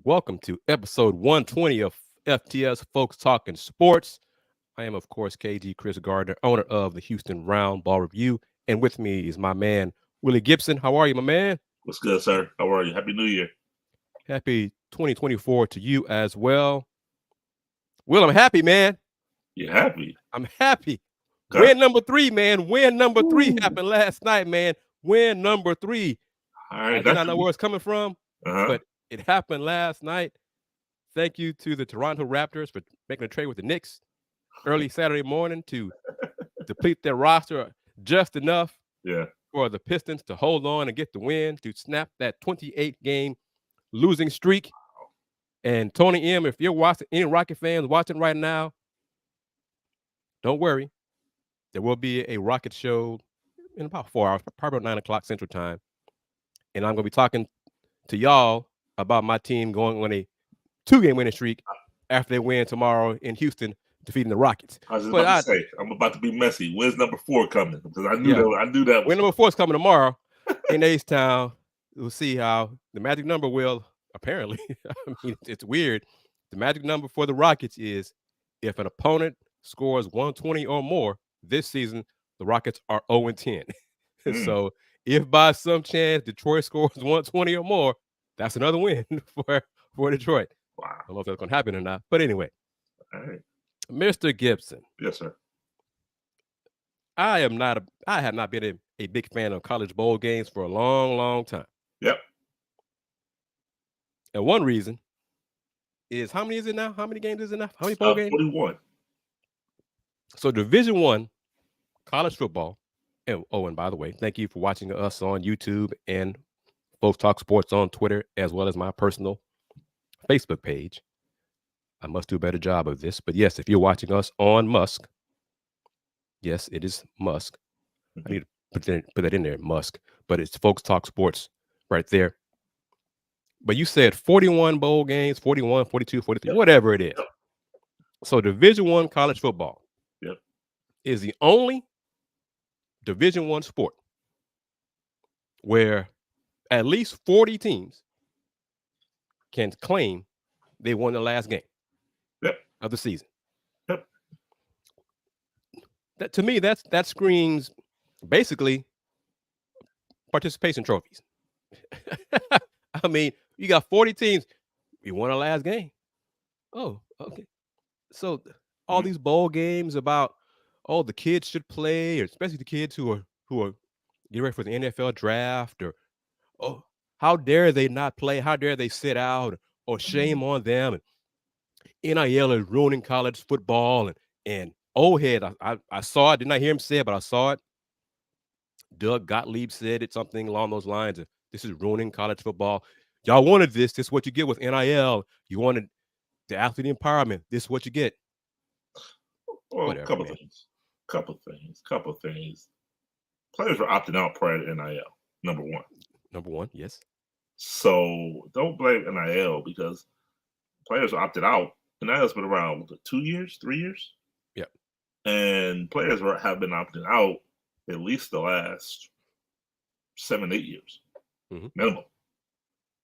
Welcome to episode 120 of FTS Folks Talking Sports. I am, of course, Kris Gardner, owner of the Houston Roundball Review. And with me is my man, Willy Gibson. How are you, my man? What's good, sir? How are you? Happy New Year. Happy 2024 to you as well. Will, I'm happy, man. You happy? I'm happy. Okay. Win number 3, man. Win number 3 Ooh. happened last night, man. Win number 3. All right, I did not know where it's coming from, Uh-huh. but it happened last night. Thank you to the Toronto Raptors for making a trade with the Knicks early Saturday morning to deplete their roster just enough for the Pistons to hold on and get the win, to snap that 28-game losing streak. And Tony M., if you're watching, any Rocket fans watching right now, don't worry. There will be a Rocket show in about 4 hours, probably about 9 o'clock Central Time. And I'm going to be talking to y'all about my team going on a 2-game winning streak after they win tomorrow in Houston, defeating the Rockets. I was about to say, I'm about to be messy. When's number 4 coming? Because I knew that. When number 4 is coming tomorrow in H-Town, we'll see how the magic number will, apparently, I mean, it's weird. The magic number for the Rockets is if an opponent scores 120 or more this season, the Rockets are 0-10. So if by some chance Detroit scores 120 or more, that's another win for Detroit. Wow. I don't know if that's going to happen or not. But anyway, all right. Mr. Gibson. Yes, sir. I have not been a big fan of college bowl games for a long, long time. Yep. And one reason is, how many is it now? How many games is it now? How many bowl games? 41. So Division I college football. And by the way, thank you for watching us on YouTube and Folks Talk Sports on Twitter, as well as my personal Facebook page. I must do a better job of this. But yes, if you're watching us on Musk, yes, it is Musk. I need to put that in there, Musk. But it's Folks Talk Sports right there. But you said 41 bowl games, 41, 42, 43, whatever it is. Yep. So Division I college football is the only Division I sport where at least 40 teams can claim they won the last game of the season. Yep. That, to me, that screams basically participation trophies. I mean, you got 40 teams. We won our last game. Oh, okay. So all these bowl games about, the kids should play, or especially the kids who are getting ready for the NFL draft, or how dare they not play? How dare they sit out? Or shame on them. And NIL is ruining college football. And old head, I saw it. Did not hear him say it, but I saw it. Doug Gottlieb said it, something along those lines. This is ruining college football. Y'all wanted this. This is what you get with NIL. You wanted the athlete empowerment. This is what you get. Well, a couple things. Players were opting out prior to NIL, number one. Yes. So don't blame NIL, because players opted out. NIL's been around 2 years, 3 years? Yeah. And players have been opting out at least the last 7, 8 years, minimum.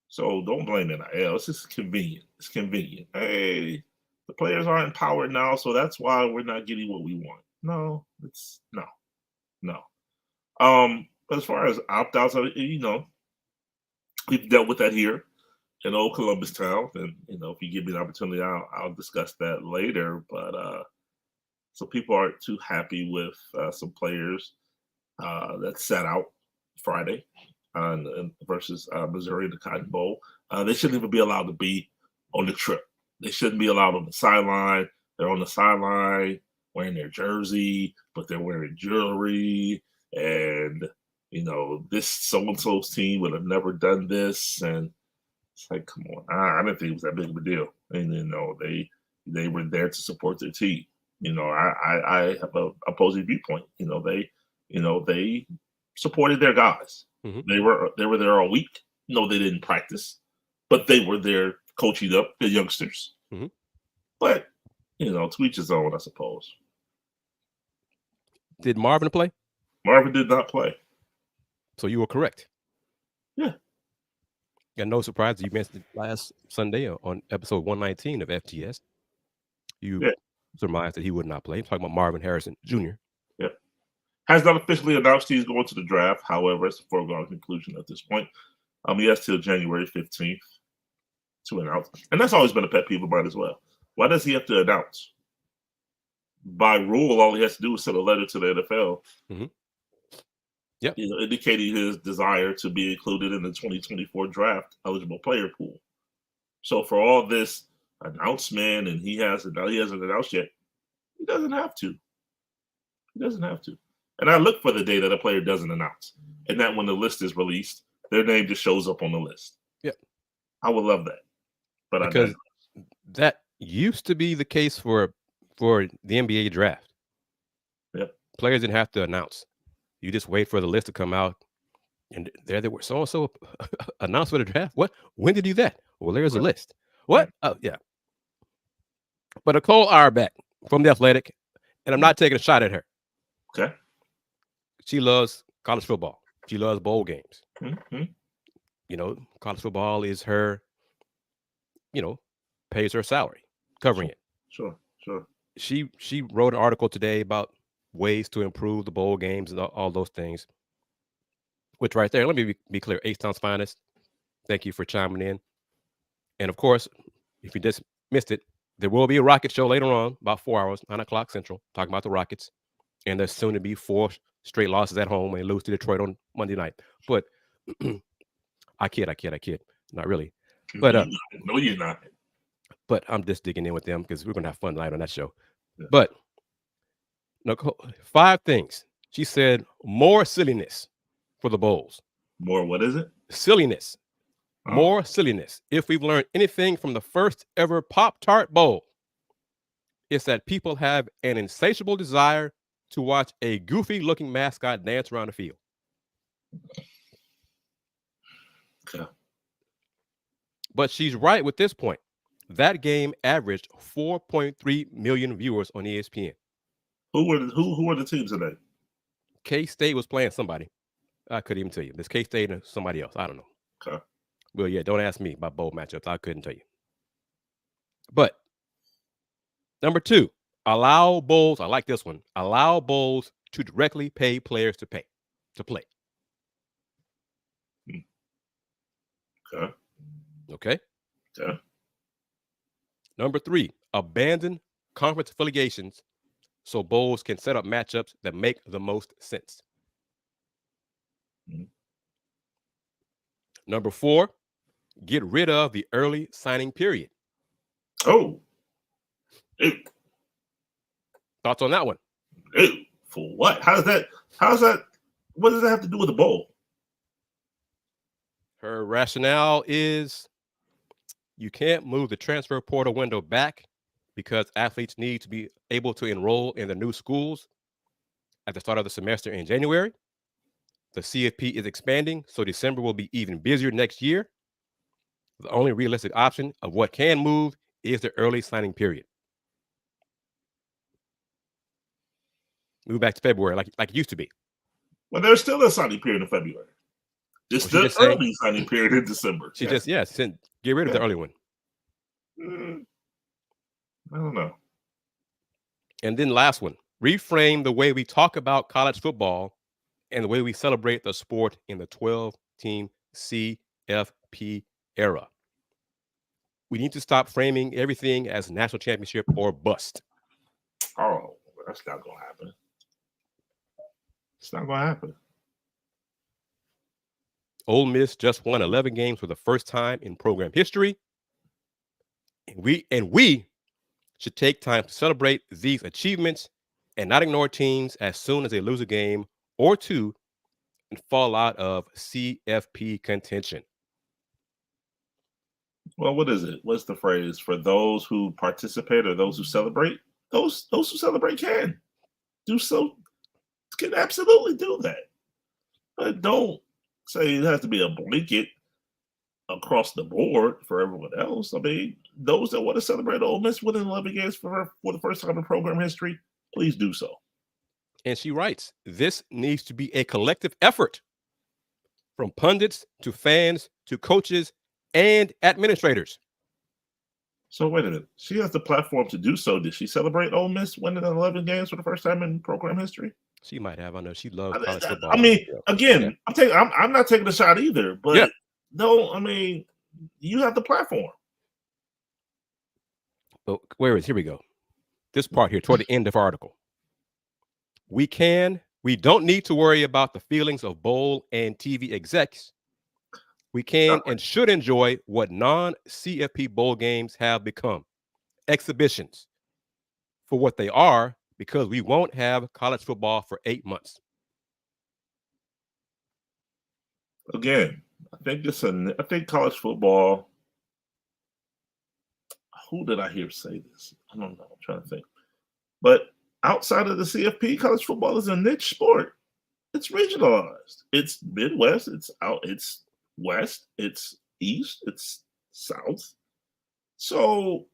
So don't blame NIL. It's just convenient. It's convenient. Hey, the players aren't empowered now, so that's why we're not getting what we want. No. But as far as opt-outs, we've dealt with that here in old Columbus town, and if you give me an opportunity, I'll discuss that later. But so people aren't too happy with some players that sat out Friday versus Missouri in the Cotton Bowl. They shouldn't even be allowed to be on the trip. They shouldn't be allowed on the sideline. They're on the sideline wearing their jersey, but they're wearing jewelry, and this so-and-so's team would have never done this. And it's like, come on. I didn't think it was that big of a deal. And, they were there to support their team. I have a opposing viewpoint. They supported their guys. They were there all week. No, they didn't practice, but they were there coaching up the youngsters. But, to each his own, I suppose. Did Marvin play? Marvin did not play. So you were correct. Yeah. And no surprise, you mentioned it last Sunday on episode 119 of FTS. You Yeah. surmised that he would not play. I'm talking about Marvin Harrison Jr. Yeah. Has not officially announced he's going to the draft. However, it's a foregone conclusion at this point. He has till January 15th to announce. And that's always been a pet peeve of mine as well. Why does he have to announce? By rule, all he has to do is send a letter to the NFL, Yep. Indicating his desire to be included in the 2024 draft eligible player pool. So for all this announcement, and he hasn't announced yet, he doesn't have to. He doesn't have to. And I look for the day that a player doesn't announce, and that when the list is released, their name just shows up on the list. Yep. I would love that, but because that used to be the case for the NBA draft. Yep. Players didn't have to announce. You just wait for the list to come out, and there they were. So and so announced for the draft. What? When did you do that? Well, there's a list. What? Oh, yeah. But Nicole Auerbach from The Athletic, and I'm not taking a shot at her. Okay. She loves college football. She loves bowl games. Mm-hmm. College football is her, pays her salary, covering it. Sure. She wrote an article today about ways to improve the bowl games and all those things. Which right there, let me be clear, H-Town's finest. Thank you for chiming in. And of course, if you just missed it, there will be a Rocket show later on, about 4 hours, 9 o'clock Central, talking about the Rockets. And there's soon to be 4 straight losses at home and lose to Detroit on Monday night. But I kid. Not really. But no, you're not. But I'm just digging in with them because we're going to have fun tonight on that show. Yeah. But Nicole, 5 things. She said more silliness for the bowls. More what is it? Silliness. More silliness. If we've learned anything from the first ever Pop-Tart Bowl, it's that people have an insatiable desire to watch a goofy-looking mascot dance around the field. Okay. But she's right with this point. That game averaged 4.3 million viewers on ESPN. Who were the teams today? K-State was playing somebody. I couldn't even tell you. This K-State and somebody else. I don't know. Okay. Well, yeah, don't ask me about bowl matchups. I couldn't tell you. But number 2, allow bowls. I like this one. Allow bowls to directly pay players to play. Okay. Number 3, abandon conference affiliations so bowls can set up matchups that make the most sense. Number 4, get rid of the early signing period. Oh. Thoughts on that one? For what? How's that? What does that have to do with the bowl? Her rationale is you can't move the transfer portal window back because athletes need to be able to enroll in the new schools at the start of the semester in January. The CFP is expanding, so December will be even busier next year. The only realistic option of what can move is the early signing period. Move back to February like it used to be. Well, there's still a signing period in February. It's the early signing period in December. She get rid of the early one. I don't know. And then last one, reframe the way we talk about college football and the way we celebrate the sport in the 12-team CFP era. We need to stop framing everything as national championship or bust. Oh, that's not going to happen. It's not going to happen. Ole Miss just won 11 games for the first time in program history. And we should take time to celebrate these achievements and not ignore teams as soon as they lose a game or 2 and fall out of CFP contention. Well, what is it? What's the phrase? For those who participate or those who celebrate? Those who celebrate can do so. Can absolutely do that. But don't say it has to be a blanket across the board for everyone else. I mean, those that want to celebrate Ole Miss winning 11 games for the first time in program history, please do so. And she writes, this needs to be a collective effort from pundits to fans to coaches and administrators. So wait a minute. She has the platform to do so. Did she celebrate Ole Miss winning 11 games for the first time in program history? She might have. I know she loves I, college I football. mean, Yeah. again, I'm not taking a shot either, but Yeah. no, I mean, you have the platform. But here we go. This part here, toward the end of our article. We don't need to worry about the feelings of bowl and TV execs. We can and should enjoy what non-CFP bowl games have become. Exhibitions for what they are, because we won't have college football for 8 months. Again, I think college football. Who did I hear say this? I don't know. I'm trying to think. But outside of the CFP, college football is a niche sport. It's regionalized. It's Midwest. It's West. It's East. It's South. So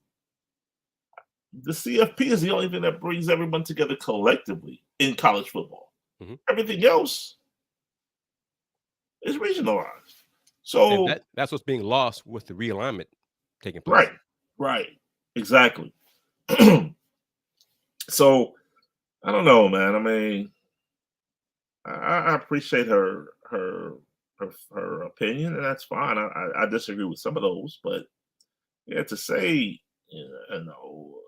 the CFP is the only thing that brings everyone together collectively in college football. Mm-hmm. Everything else is regionalized. So that's what's being lost with the realignment taking place. Right. Exactly. So I don't know, man. I mean, I appreciate her opinion, and that's fine. I disagree with some of those, but yeah, to say, you know,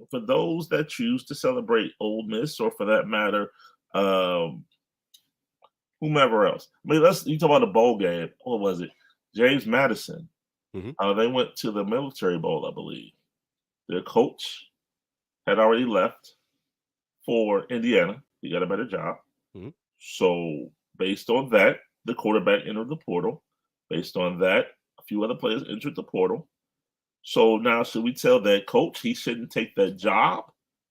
for those that choose to celebrate Ole Miss, or for that matter, whomever else. I mean, you talk about the bowl game. What was it? James Madison. Mm-hmm. They went to the Military Bowl, I believe. Their coach had already left for Indiana. He got a better job. Mm-hmm. So based on that, the quarterback entered the portal. Based on that, a few other players entered the portal. So now, should we tell that coach he shouldn't take that job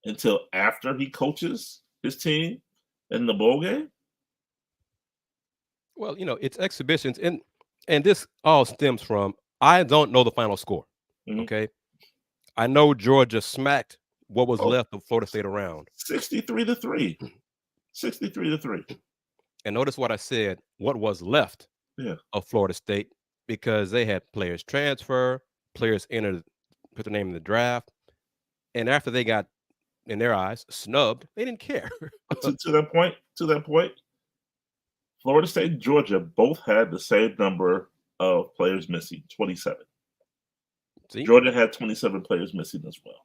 until after he coaches his team in the bowl game? Well, it's exhibitions, and this all stems from, I don't know the final score. Mm-hmm. Okay, I know Georgia smacked what was left of Florida State around 63-3. 63-3. And notice what I said, what was left of Florida State, because they had players transfer, players put their name in the draft. And after they got, in their eyes, snubbed, they didn't care. to that point, Florida State and Georgia both had the same number of players missing, 27. See? Georgia had 27 players missing as well.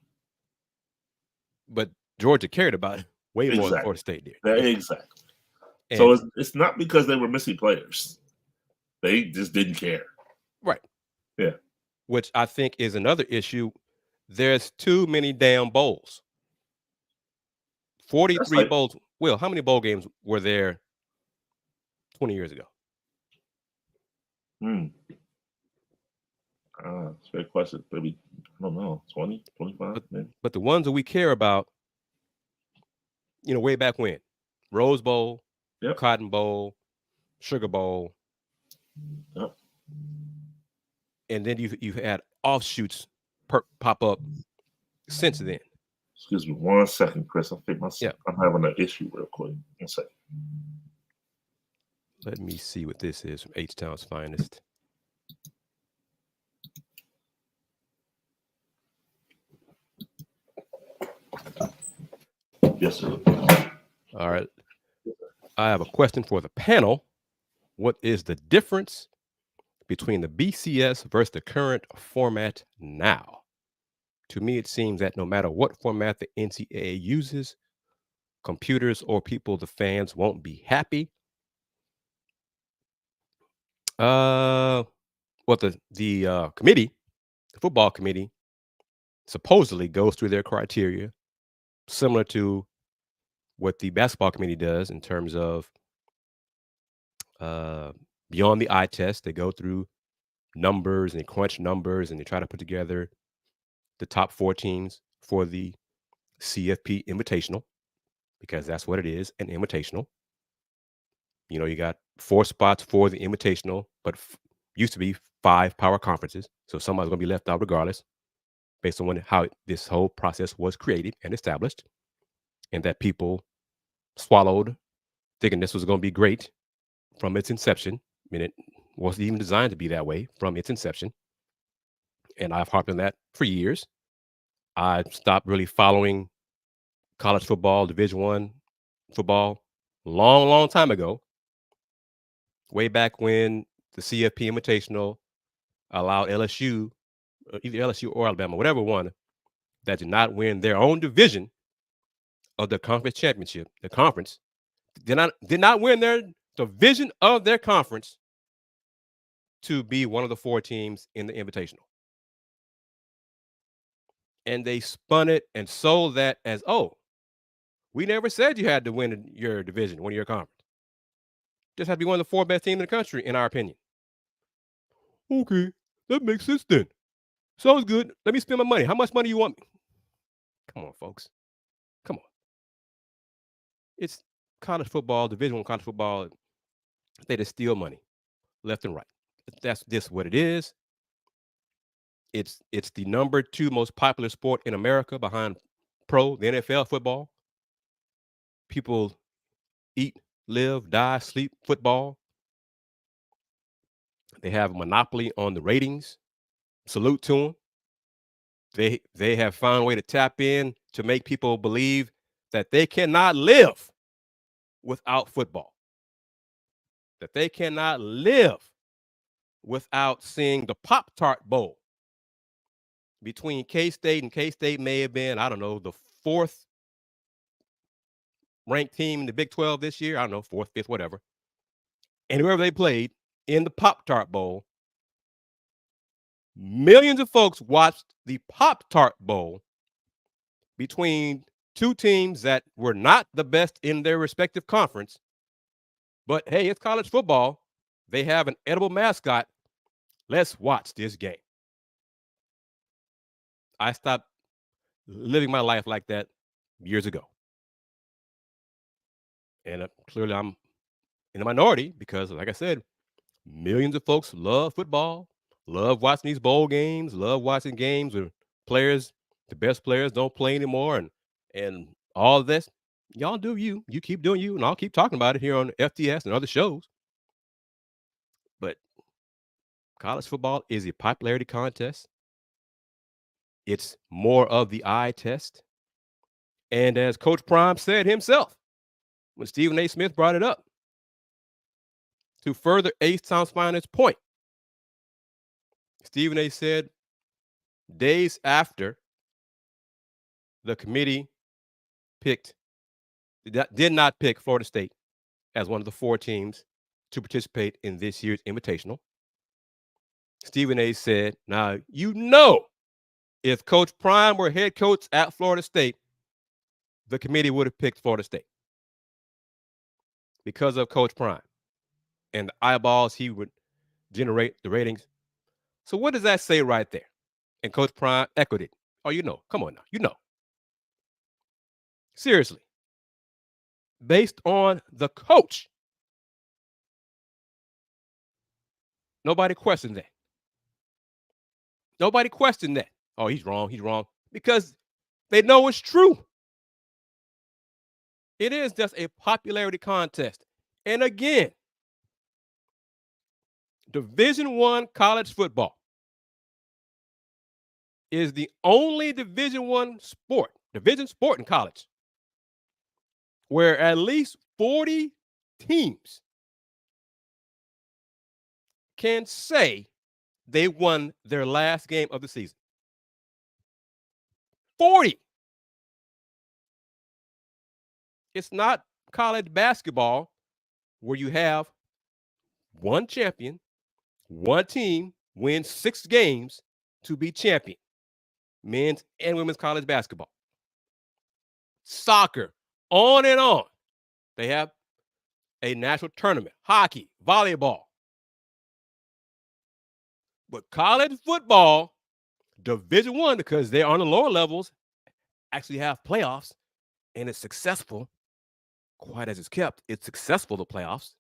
But Georgia cared about it way more than Florida State did. Exactly. And so it's not because they were missing players. They just didn't care. Right. Yeah. Which I think is another issue. There's too many damn bowls. 43 bowls. Will, how many bowl games were there 20 years ago? It's a great question. Maybe, I don't know, 20, 25? But the ones that we care about, way back when, Rose Bowl, Cotton Bowl, Sugar Bowl. Yep. And then you've had offshoots pop up since then. Excuse me 1 second, Chris. I think I'm having an issue real quick. 1 second. Let me see what this is from H-Town's finest. Yes, sir. All right. I have a question for the panel. What is the difference between the BCS versus the current format now? To me, it seems that no matter what format the NCAA uses, computers or people, the fans, won't be happy. What the committee, the football committee, supposedly goes through their criteria, similar to what the basketball committee does in terms of beyond the eye test. They go through numbers and they crunch numbers and they try to put together the top 4 teams for the CFP Invitational, because that's what it is, an invitational. You got 4 spots for the Invitational, but used to be 5 power conferences. So somebody's going to be left out regardless, based on how this whole process was created and established, and that people swallowed, thinking this was going to be great from its inception. I mean, wasn't even designed to be that way from its inception. And I've harped on that for years. I stopped really following college football, Division I football, long time ago, way back when the CFP Invitational allowed LSU, either LSU or Alabama, whatever one, that did not win their own division of the conference championship, the conference, did not win their division of their conference to be one of the 4 teams in the Invitational. And they spun it and sold that as, oh, we never said you had to win your division, win your conference. Just have to be one of the 4 best teams in the country, in our opinion. Okay, that makes sense then. Sounds good. Let me spend my money. How much money you want me? Come on, folks. Come on. It's college football, Division I college football. They just steal money left and right. That's just what it is. It's the number 2 most popular sport in America behind the NFL football. People eat, live, die, sleep football. They have a monopoly on the ratings. Salute to them. They have found a way to tap in to make people believe that they cannot live without football. That they cannot live without seeing the Pop-Tart Bowl between K-State, and K-State may have been, I don't know, the 4th ranked team in the Big 12 this year. I don't know, 4th, 5th, whatever. And whoever they played in the Pop-Tart Bowl, millions of folks watched the Pop-Tart Bowl between 2 teams that were not the best in their respective conference. But hey, it's college football. They have an edible mascot. Let's watch this game. I stopped living my life like that years ago. And clearly I'm in the minority because, like I said, millions of folks love football, love watching these bowl games, love watching games where players, the best players, don't play anymore, and all of this. Y'all do you. You keep doing you, and I'll keep talking about it here on FTS and other shows. But college football is a popularity contest. It's more of the eye test. And as Coach Prime said himself, when Stephen A. Smith brought it up, to further H-Town Spiner's point, Stephen A. said days after the committee did not pick Florida State as one of the 4 teams to participate in this year's Invitational, Stephen A. said, now, if Coach Prime were head coach at Florida State, the committee would have picked Florida State because of Coach Prime and the eyeballs he would generate, the ratings. So what does that say right there? And Coach Prime echoed it. Oh, come on now, Seriously. Based on the coach. Nobody questioned that. Nobody questioned that. Oh, he's wrong. Because they know it's true. It is just a popularity contest. And again, Division I college football is the only Division sport in college where at least 40 teams can say they won their last game of the season. 40. It's not college basketball where you have one champion, one team wins 6 games to be champion. Men's and women's college basketball. Soccer, on and on. They have a national tournament, hockey, volleyball. But college football, Division I, because they're on the lower levels, actually have playoffs, and it's successful. Quite as it's kept, it's successful, the playoffs.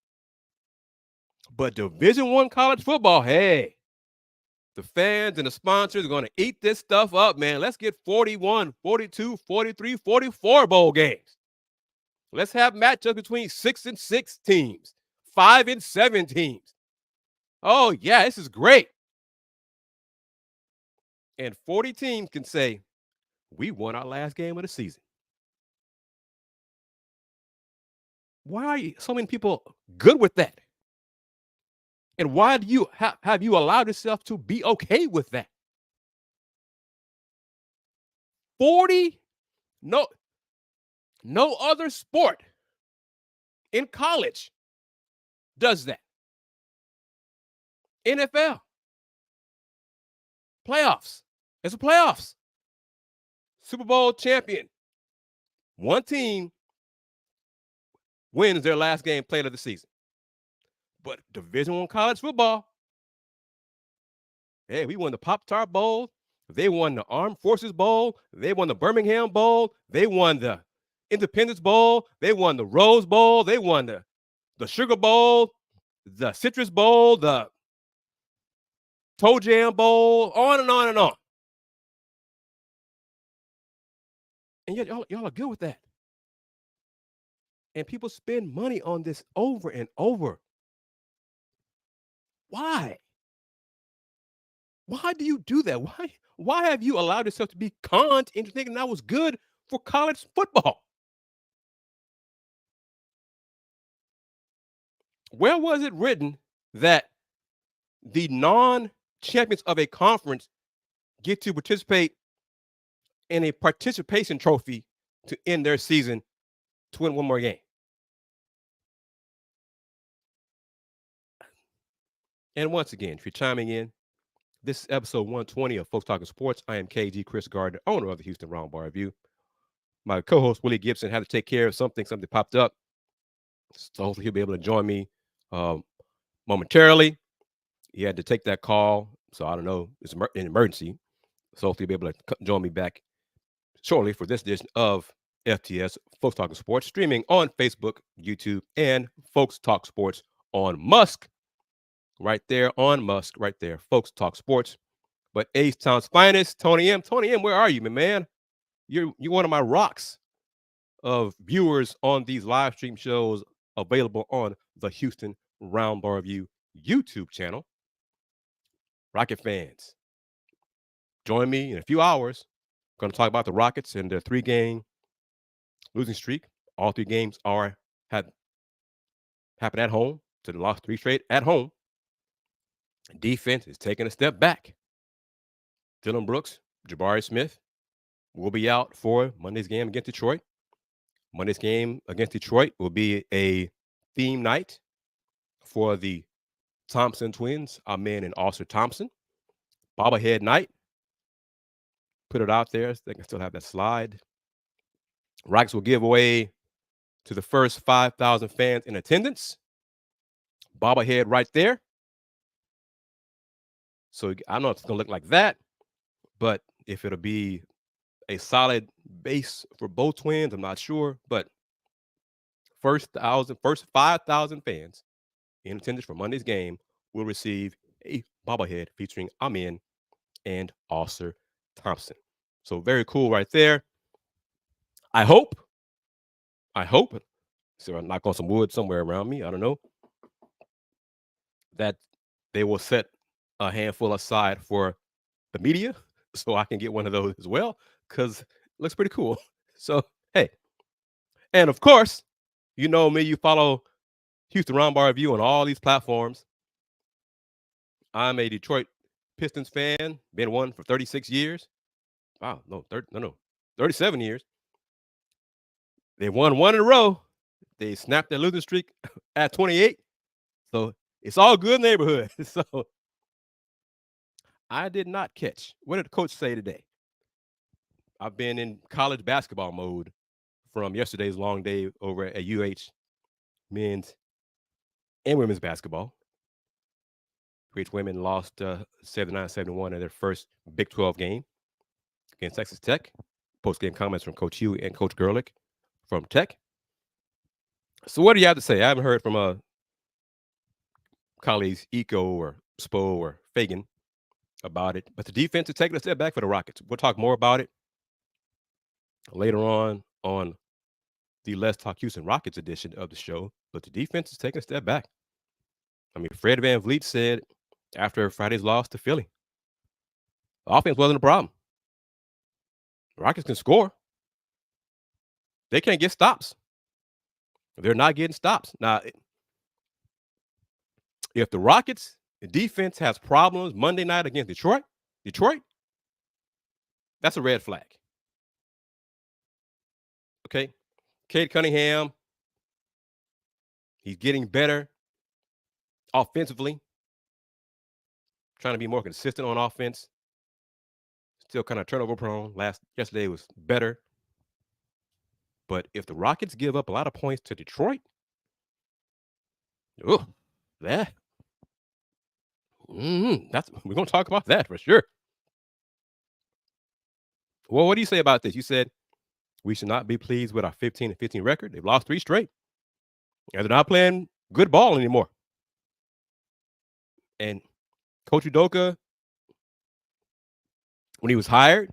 But Division I college football, hey, the fans and the sponsors are going to eat this stuff up, man. Let's get 41, 42, 43, 44 bowl games. Let's have matchups between 6 and 6 teams, 5 and 7 teams. oh, yeah, this is great. And 40 teams can say, we won our last game of the season. Why are so many people good with that? And why do you have you allowed yourself to be okay with that? 40? No, no other sport in college does that. NFL, playoffs. It's a playoffs. Super Bowl champion. One team wins their last game played of the season. But Division I college football, hey, we won the Pop-Tart Bowl. They won the Armed Forces Bowl. They won the Birmingham Bowl. They won the Independence Bowl. They won the Rose Bowl. They won the Sugar Bowl, the Citrus Bowl, the Toe Jam Bowl, on and on and on. And yet y'all are good with that. And people spend money on this over and over. Why? Why do you do that? Why have you allowed yourself to be conned into thinking that was good for college football? Where was it written that the non-champions of a conference get to participate in a participation trophy to end their season to win one more game? And once again, if you're chiming in, this is episode 120 of Folks Talking Sports. I am KG Kris Gardner, owner of the Houston Roundball Review. My co-host Willy Gibson had to take care of something popped up. So hopefully he'll be able to join me momentarily. He had to take that call. So I don't know, it's an emergency. So hopefully he'll be able to join me back shortly for this edition of FTS, Folks Talking Sports, streaming on Facebook, YouTube, and Folks Talk Sports on Musk. Right there on Musk, right there. Folks Talk Sports. But H-Town's finest, Tony M. Tony M, where are you, my man? You're one of my rocks of viewers on these live stream shows available on the Houston Roundball Review YouTube channel. Rocket fans, join me in a few hours. I'm going to talk about the Rockets and their 3-game losing streak. All 3 games happened at home. So they lost 3 straight at home. Defense is taking a step back. Dylan Brooks, Jabari Smith will be out for Monday's game against Detroit. Monday's game against Detroit will be a theme night for the Thompson twins, Amen and Austin Thompson. Bobblehead night. Put it out there. They can still have that slide. Rockets will give away to the first 5,000 fans in attendance. Bobblehead right there. So I don't know if it's going to look like that, but if it'll be a solid base for both twins, I'm not sure. But first 5,000 fans in attendance for Monday's game will receive a bobblehead featuring Amen and Austin Thompson. So very cool right there. I hope, so I'll knock on some wood somewhere around me, I don't know, that they will set a handful aside for the media so I can get one of those as well, because it looks pretty cool. So, hey. And of course, you know me, you follow Houston Roundball Review on all these platforms. I'm a Detroit Pistons fan, been one for 36 years. Wow, 37 years. They won 1 in a row. They snapped their losing streak at 28. So it's all good neighborhood. So I did not catch. What did the coach say today? I've been in college basketball mode from yesterday's long day over at UH men's and women's basketball. Which women lost 79-71 in their first Big 12 game against Texas Tech. Post-game comments from Coach Hugh and Coach Gerlich from Tech. So what do you have to say? I haven't heard from colleagues Eco or Spo or Fagan about it. But the defense is taking a step back for the Rockets. We'll talk more about it later on the Let's Talk Houston Rockets edition of the show. But the defense is taking a step back. I mean, Fred VanVleet said after Friday's loss to Philly. The offense wasn't a problem. The Rockets can score. They can't get stops. They're not getting stops. Now, if the Rockets defense has problems Monday night against Detroit, that's a red flag. Okay? Cade Cunningham, he's getting better offensively, trying to be more consistent on offense. Still kind of turnover prone. Yesterday was better. But if the Rockets give up a lot of points to Detroit, that we're gonna talk about that for sure. Well, what do you say about this? You said we should not be pleased with our 15-15 record. They've lost 3 straight, and they're not playing good ball anymore. And Coach Udoka, when he was hired,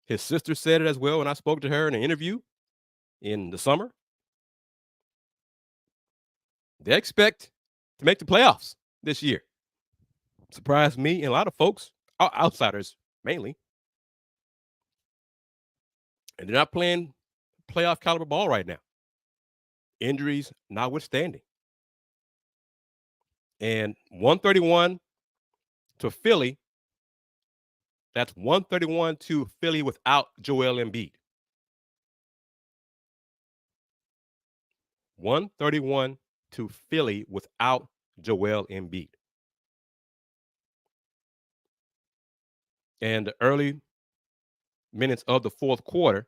his sister said it as well when I spoke to her in an interview in the summer. They expect to make the playoffs this year. Surprised me and a lot of folks, outsiders mainly. And they're not playing playoff caliber ball right now. Injuries notwithstanding. And 131 to Philly. That's 131 to Philly without Joel Embiid. 131 to Philly without Joel Embiid. And the early minutes of the fourth quarter,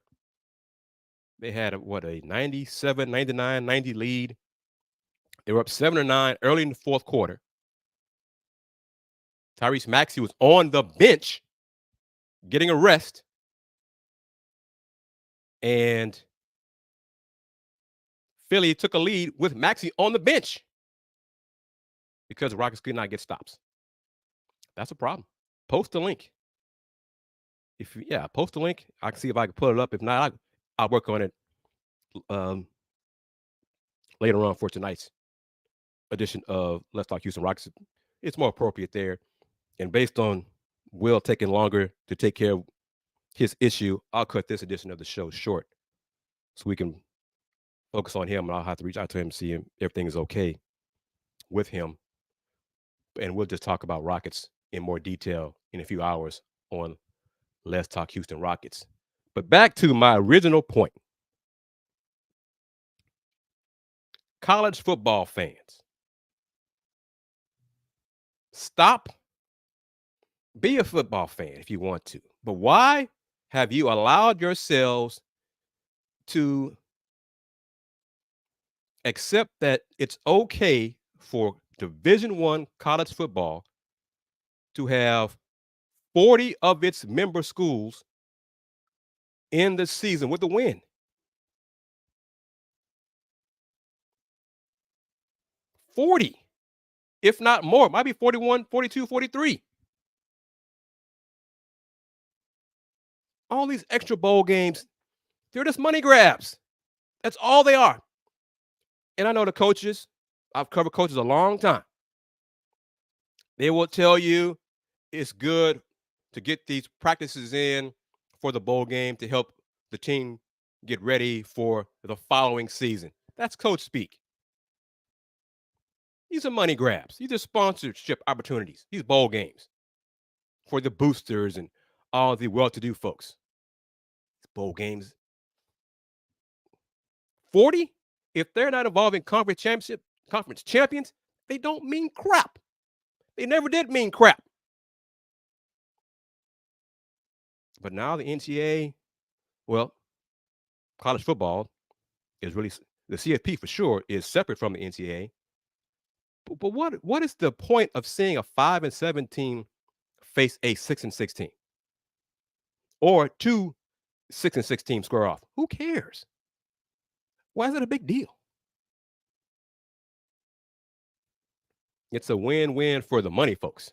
they had a 97, 99, 90 lead. They were up 7-9 early in the fourth quarter. Tyrese Maxey was on the bench getting a rest. And Philly took a lead with Maxey on the bench because the Rockets could not get stops. That's a problem. Post the link. Post the link. I can see if I can pull it up. If not, I'll work on it later on for tonight's edition of Let's Talk Houston Rockets. It's more appropriate there. And based on Will taking longer to take care of his issue, I'll cut this edition of the show short so we can focus on him, and I'll have to reach out to him and see if everything is okay with him. And we'll just talk about Rockets in more detail in a few hours on Let's Talk Houston Rockets. But back to my original point. College football fans, stop. Be a football fan if you want to. But why have you allowed yourselves to accept that it's okay for Division I college football to have 40 of its member schools in the season with a win? 40, if not more. It might be 41, 42, 43. All these extra bowl games, they're just money grabs. That's all they are. And I know the coaches, I've covered coaches a long time. They will tell you it's good to get these practices in for the bowl game to help the team get ready for the following season. That's coach speak. These are money grabs. These are sponsorship opportunities, these bowl games for the boosters and all the well-to-do folks. Bowl games. 40? If they're not involved in conference champions, they don't mean crap. They never did mean crap. But now the NCAA, well, college football is really, the CFP for sure is separate from the NCAA. But what is the point of seeing a 5-7 team face a 6-6 team? Or 2 6-6 teams square off? Who cares? Why is it a big deal? It's a win-win for the money, folks.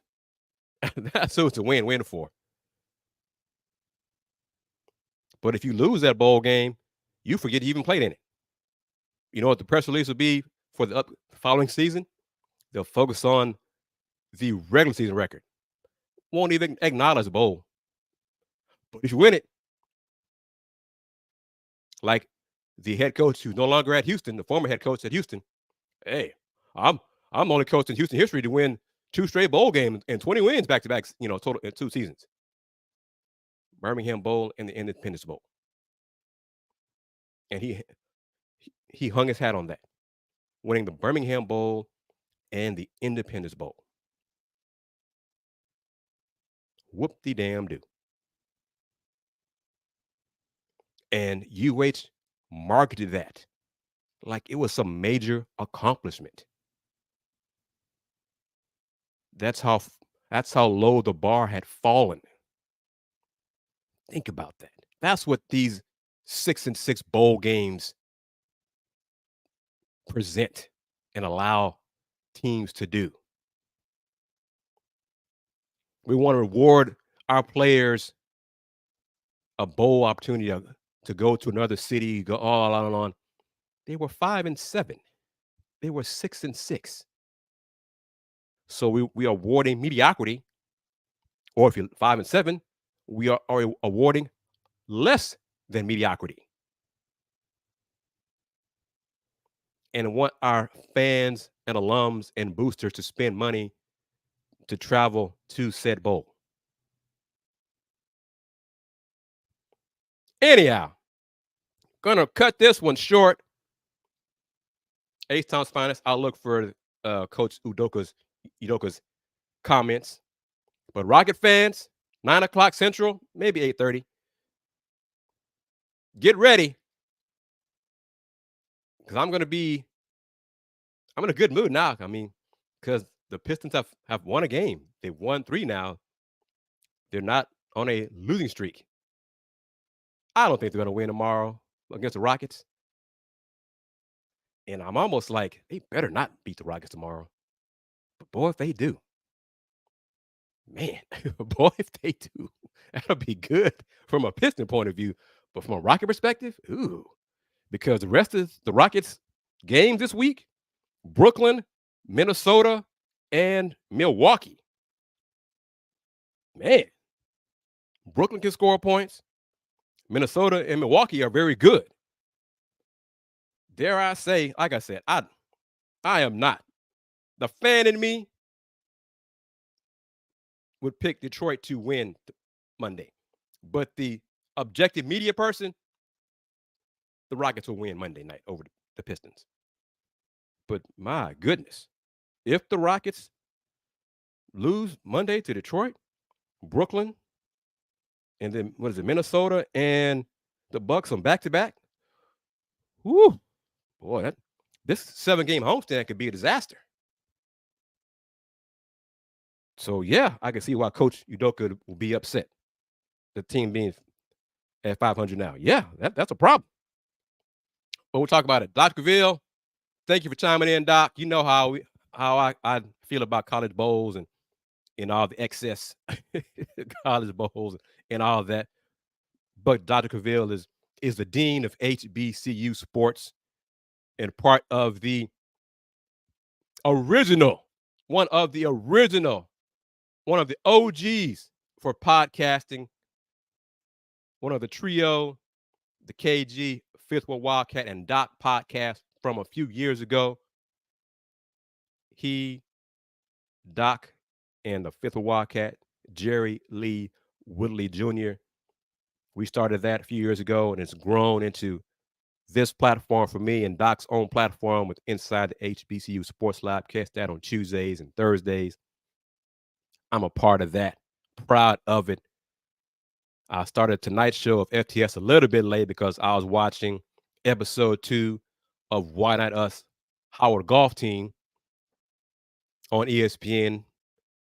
That's who it's a win-win for. But if you lose that bowl game, you forget you even played in it. You know what the press release will be for the following season? They'll focus on the regular season record. Won't even acknowledge the bowl. But if you win it, like the head coach who's no longer at Houston, the former head coach at Houston, hey, I'm the only coach in Houston history to win 2 straight bowl games and 20 wins back to back, total in 2 seasons. Birmingham Bowl and the Independence Bowl. And he hung his hat on that, winning the Birmingham Bowl and the Independence Bowl. Whoop-de-damn-do. And UH marketed that like it was some major accomplishment. That's how low the bar had fallen. Think about that. That's what these 6-6 bowl games present and allow teams to do. We want to reward our players a bowl opportunity to go to another city, go all on and on. They were 5-7. They were 6-6. So we are awarding mediocrity, or if you're 5-7, we are awarding less than mediocrity. And want our fans and alums and boosters to spend money to travel to said bowl. Anyhow, gonna cut this one short. H-Town's finest. I'll look for Coach Udoka's comments. But Rocket fans, 9 o'clock Central, maybe 8:30. Get ready. Because I'm in a good mood now. I mean, because the Pistons have won a game. They've won 3 now. They're not on a losing streak. I don't think they're going to win tomorrow against the Rockets. And I'm almost like, they better not beat the Rockets tomorrow. But boy, if they do, man, boy, if they do, that'll be good from a Piston point of view. But from a Rocket perspective, ooh, because the rest of the Rockets games this week, Brooklyn, Minnesota, and Milwaukee. Man, Brooklyn can score points. Minnesota and Milwaukee are very good. Dare I say, like I said, I am not. The fan in me would pick Detroit to win Monday. But the objective media person, the Rockets will win Monday night over the Pistons. But my goodness, if the Rockets lose Monday to Detroit, Brooklyn, and then Minnesota and the Bucks on back-to-back, whoo, boy, this 7-game homestand could be a disaster. So, yeah, I can see why Coach Udoka will be upset. The team being at 500 now. Yeah, that's a problem. But we'll talk about it. Dr. Cavill, thank you for chiming in, Doc. You know how I feel about college bowls and all the excess college bowls and all of that. But Dr. Cavill is the dean of HBCU sports and part of the original, one of the OGs for podcasting, one of the trio, the KG, Fifth Ward Wildcat, and Doc podcast from a few years ago. He, Doc, and the Fifth Ward Wildcat, Jerry Lee Woodley Jr., we started that a few years ago, and it's grown into this platform for me and Doc's own platform with Inside the HBCU Sports Lab. Catch that on Tuesdays and Thursdays. I'm a part of that. Proud of it. I started tonight's show of FTS a little bit late because I was watching episode 2 of Why Not Us, Howard Golf Team on ESPN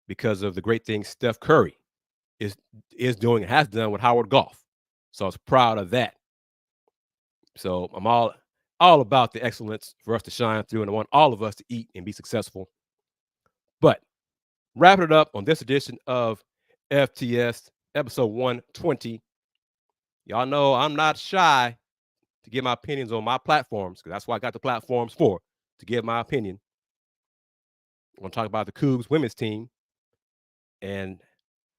because of the great things Steph Curry is doing and has done with Howard Golf. So I was proud of that. So I'm all about the excellence for us to shine through, and I want all of us to eat and be successful. But wrapping it up on this edition of FTS, episode 120. Y'all know I'm not shy to give my opinions on my platforms, because that's what I got the platforms for, to give my opinion. I'm going to talk about the Cougs women's team. And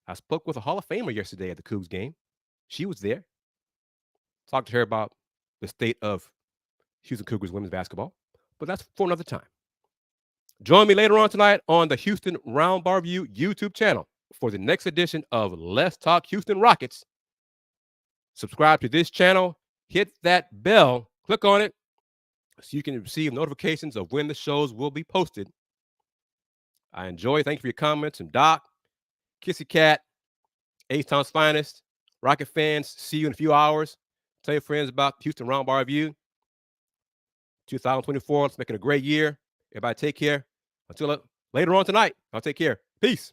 I spoke with a Hall of Famer yesterday at the Cougs game. She was there. Talked to her about the state of Houston Cougars women's basketball. But that's for another time. Join me later on tonight on the Houston Roundball View YouTube channel for the next edition of Let's Talk Houston Rockets. Subscribe to this channel, hit that bell, click on it so you can receive notifications of when the shows will be posted. I enjoy. Thank you for your comments. And Doc, Kissy Cat, H-Town's finest, Rocket fans, see you in a few hours. Tell your friends about Houston Roundball View. 2024, let's make it a great year. Everybody take care. Until later on tonight, I'll take care. Peace.